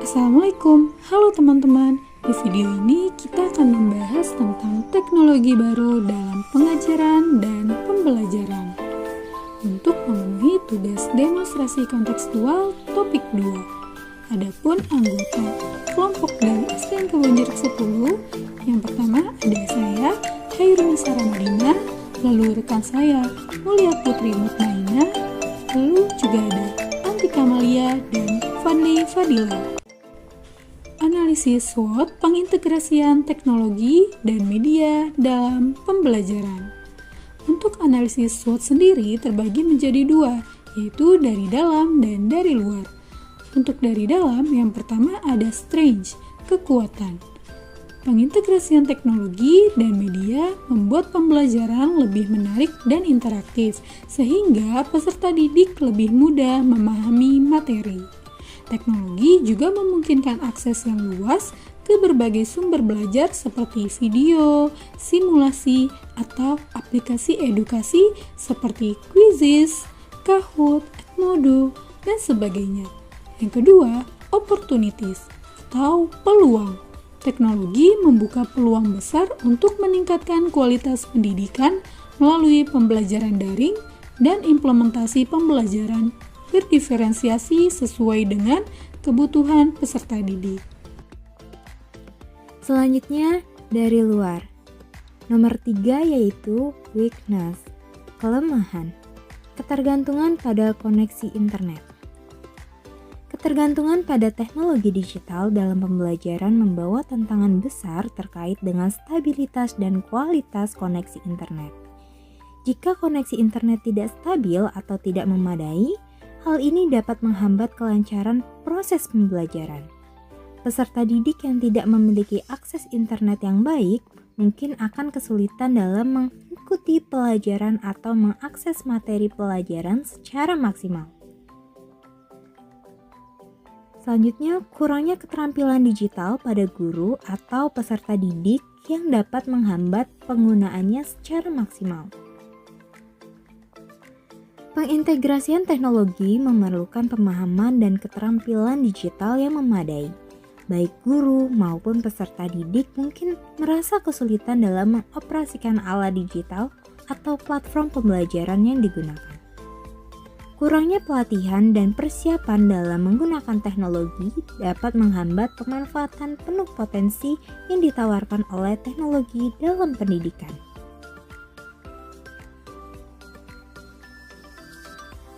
Assalamualaikum, halo teman-teman. Di video ini kita akan membahas tentang teknologi baru dalam pengajaran dan pembelajaran. Untuk memenuhi tugas demonstrasi kontekstual topik 2. Adapun anggota kelompok dari STM Kebonjeruk 10, yang pertama ada saya, Hairunisa Ramadina, lalu rekan saya, Mulia Putri Mutmainah, lalu juga ada Antika Malia dan Fadli Fadila. Analisis SWOT pengintegrasian teknologi dan media dalam pembelajaran. Untuk analisis SWOT sendiri terbagi menjadi dua, yaitu dari dalam dan dari luar. Untuk dari dalam, yang pertama ada strength, kekuatan. Pengintegrasian teknologi dan media membuat pembelajaran lebih menarik dan interaktif, sehingga peserta didik lebih mudah memahami materi. Teknologi juga memungkinkan akses yang luas ke berbagai sumber belajar seperti video, simulasi, atau aplikasi edukasi seperti Quizizz, Kahoot, Edmodo, dan sebagainya. Yang kedua, opportunities atau peluang. Teknologi membuka peluang besar untuk meningkatkan kualitas pendidikan melalui pembelajaran daring dan implementasi pembelajaran berdiferensiasi sesuai dengan kebutuhan peserta didik. Selanjutnya, dari luar. Nomor 3 yaitu weakness, kelemahan, ketergantungan pada koneksi internet. Ketergantungan pada teknologi digital dalam pembelajaran membawa tantangan besar terkait dengan stabilitas dan kualitas koneksi internet. Jika koneksi internet tidak stabil atau tidak memadai, hal ini dapat menghambat kelancaran proses pembelajaran. Peserta didik yang tidak memiliki akses internet yang baik mungkin akan kesulitan dalam mengikuti pelajaran atau mengakses materi pelajaran secara maksimal. Selanjutnya, kurangnya keterampilan digital pada guru atau peserta didik yang dapat menghambat penggunaannya secara maksimal. Pengintegrasian teknologi memerlukan pemahaman dan keterampilan digital yang memadai. Baik guru maupun peserta didik mungkin merasa kesulitan dalam mengoperasikan alat digital atau platform pembelajaran yang digunakan. Kurangnya pelatihan dan persiapan dalam menggunakan teknologi dapat menghambat pemanfaatan penuh potensi yang ditawarkan oleh teknologi dalam pendidikan.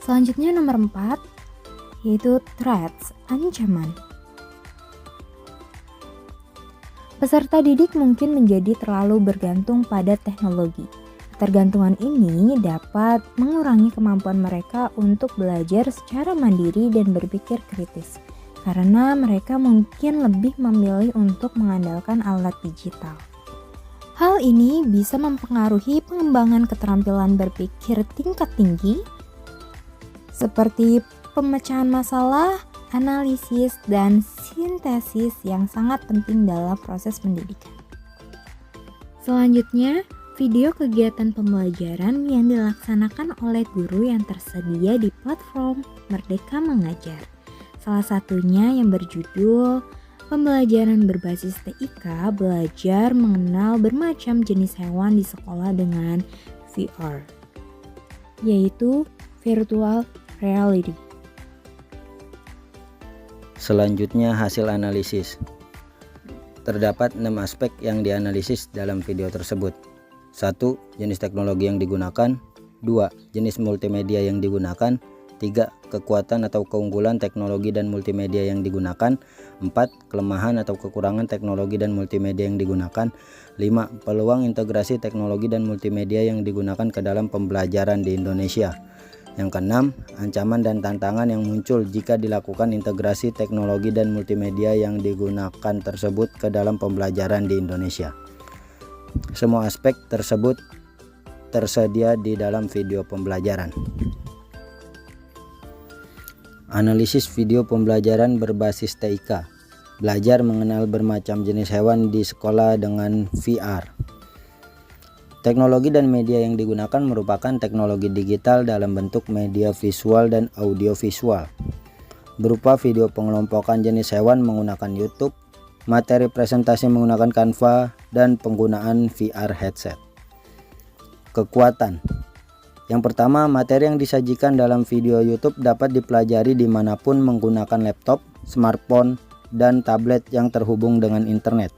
Selanjutnya nomor 4, yaitu threats, ancaman. Peserta didik mungkin menjadi terlalu bergantung pada teknologi. Ketergantungan ini dapat mengurangi kemampuan mereka untuk belajar secara mandiri dan berpikir kritis, karena mereka mungkin lebih memilih untuk mengandalkan alat digital. Hal ini bisa mempengaruhi pengembangan keterampilan berpikir tingkat tinggi, seperti pemecahan masalah, analisis, dan sintesis yang sangat penting dalam proses pendidikan. Selanjutnya, video kegiatan pembelajaran yang dilaksanakan oleh guru yang tersedia di platform Merdeka Mengajar. Salah satunya yang berjudul Pembelajaran Berbasis TIK, belajar mengenal bermacam jenis hewan di sekolah dengan VR, yaitu Virtual Reality. Selanjutnya hasil analisis. Terdapat 6 aspek yang dianalisis dalam video tersebut. 1. Jenis teknologi yang digunakan. 2. Jenis multimedia yang digunakan. 3. Kekuatan atau keunggulan teknologi dan multimedia yang digunakan. 4. Kelemahan atau kekurangan teknologi dan multimedia yang digunakan. 5. Peluang integrasi teknologi dan multimedia yang digunakan ke dalam pembelajaran di Indonesia. Yang keenam, ancaman dan tantangan yang muncul jika dilakukan integrasi teknologi dan multimedia yang digunakan tersebut ke dalam pembelajaran di Indonesia. Semua aspek tersebut tersedia di dalam video pembelajaran. Analisis video pembelajaran berbasis TIK. Belajar mengenal bermacam jenis hewan di sekolah dengan VR. Teknologi dan media yang digunakan merupakan teknologi digital dalam bentuk media visual dan audiovisual. berupa video pengelompokan jenis hewan menggunakan YouTube, materi presentasi menggunakan Canva, dan penggunaan VR headset. Kekuatan. Yang pertama, materi yang disajikan dalam video YouTube dapat dipelajari dimanapun menggunakan laptop, smartphone, dan tablet yang terhubung dengan internet.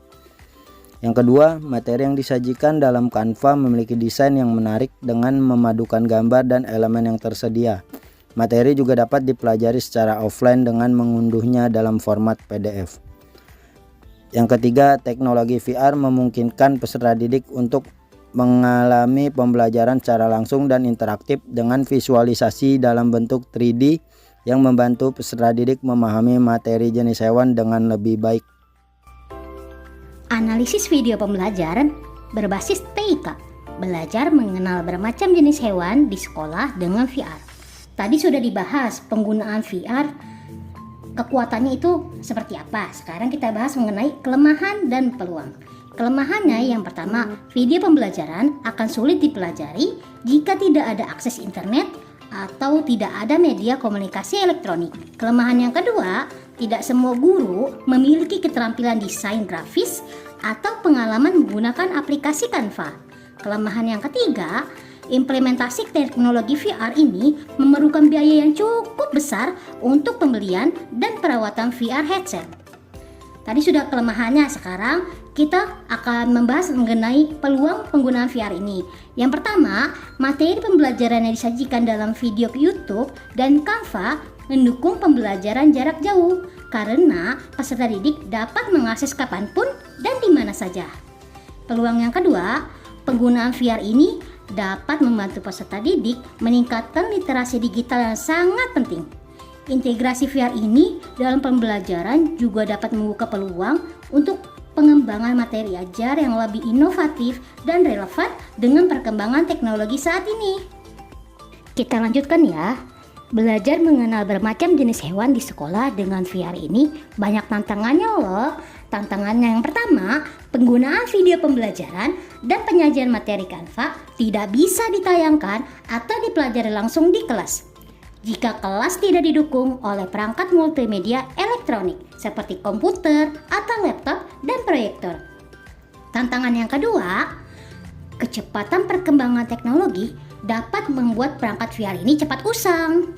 Yang kedua, materi yang disajikan dalam Canva memiliki desain yang menarik dengan memadukan gambar dan elemen yang tersedia. Materi juga dapat dipelajari secara offline dengan mengunduhnya dalam format PDF. Yang ketiga, teknologi VR memungkinkan peserta didik untuk mengalami pembelajaran secara langsung dan interaktif dengan visualisasi dalam bentuk 3D yang membantu peserta didik memahami materi jenis hewan dengan lebih baik. Analisis video pembelajaran berbasis TIK, belajar mengenal bermacam jenis hewan di sekolah dengan VR. Tadi sudah dibahas penggunaan VR, kekuatannya itu seperti apa. Sekarang kita bahas mengenai kelemahan dan peluang. Kelemahannya yang pertama, video pembelajaran akan sulit dipelajari jika tidak ada akses internet atau tidak ada media komunikasi elektronik. Kelemahan yang kedua, tidak semua guru memiliki keterampilan desain grafis atau pengalaman menggunakan aplikasi Canva. Kelemahan yang ketiga, implementasi teknologi VR ini memerlukan biaya yang cukup besar untuk pembelian dan perawatan VR headset. Tadi sudah kelemahannya, sekarang kita akan membahas mengenai peluang penggunaan VR ini. Yang pertama, materi pembelajaran yang disajikan dalam video YouTube dan Canva mendukung pembelajaran jarak jauh karena peserta didik dapat mengakses kapanpun dan di mana saja. Peluang yang kedua, penggunaan VR ini dapat membantu peserta didik meningkatkan literasi digital yang sangat penting. Integrasi VR ini dalam pembelajaran juga dapat membuka peluang untuk pengembangan materi ajar yang lebih inovatif dan relevan dengan perkembangan teknologi saat ini. Kita lanjutkan ya. Belajar mengenal bermacam jenis hewan di sekolah dengan VR ini banyak tantangannya loh. Tantangannya yang pertama, penggunaan video pembelajaran dan penyajian materi Canva tidak bisa ditayangkan atau dipelajari langsung di kelas jika kelas tidak didukung oleh perangkat multimedia elektronik seperti komputer atau laptop dan proyektor. Tantangan yang kedua, kecepatan perkembangan teknologi dapat membuat perangkat VR ini cepat usang.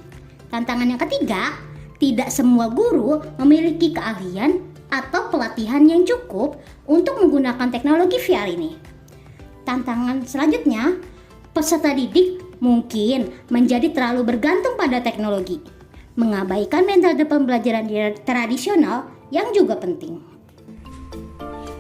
Tantangan yang ketiga, tidak semua guru memiliki keahlian atau pelatihan yang cukup untuk menggunakan teknologi VR ini. Tantangan selanjutnya, peserta didik mungkin menjadi terlalu bergantung pada teknologi, mengabaikan metode pembelajaran tradisional yang juga penting.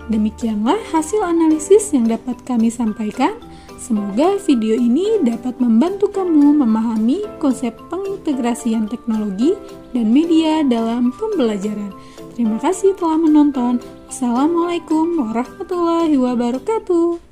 Demikianlah hasil analisis yang dapat kami sampaikan. Semoga video ini dapat membantu kamu memahami konsep pengintegrasian teknologi dan media dalam pembelajaran. Terima kasih telah menonton. Assalamualaikum warahmatullahi wabarakatuh.